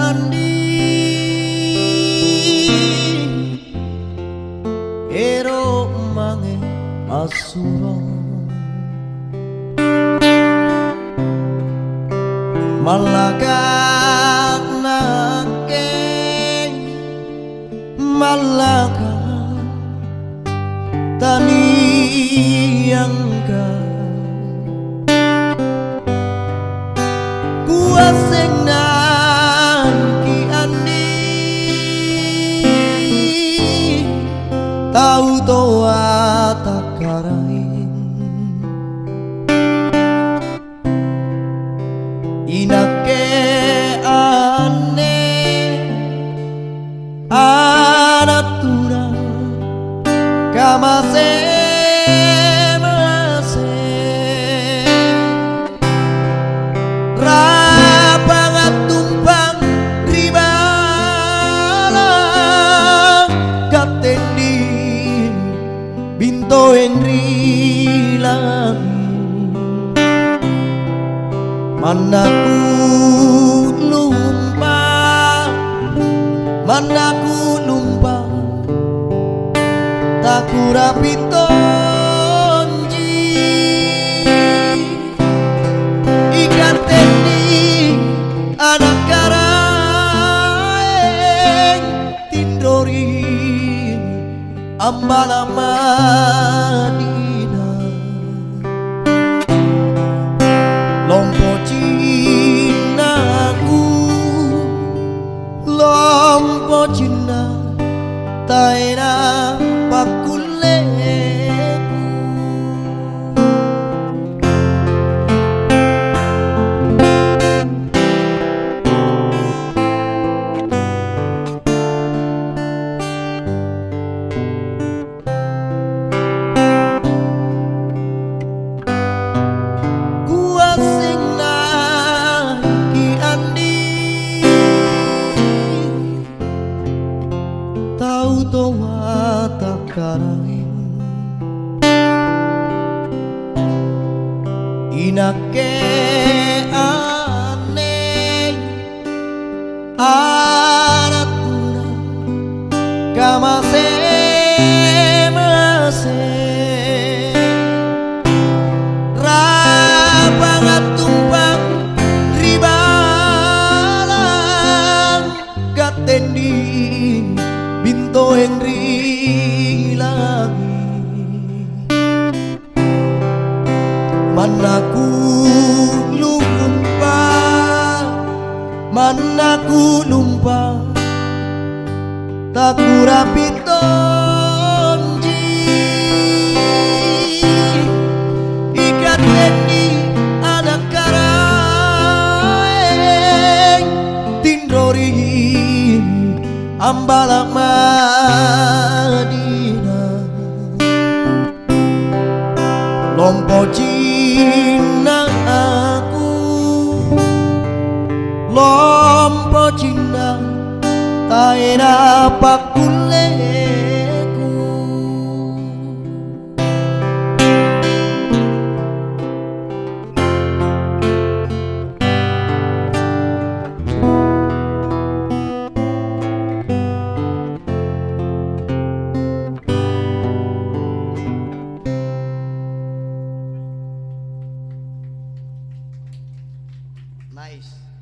andi ero mange asura malakat nake malakat tani angka kuaseng nan ki andi tau toa takarain inake ane anatura kamase binto engri lagi manaku lumpa takura pitonji ikan tendi anak karaeng tindori ambala Madina lompo Cina taina pakuleku tau toa takarain inake ane anatura kamase mase rapangat tumpang ribalang gatendi binto engri lagi manaku lumpa takura pitonji ikan tendi anak karaeng tindori ambala Madina lompo Cina aku lompo Cina taina pakuleku nice.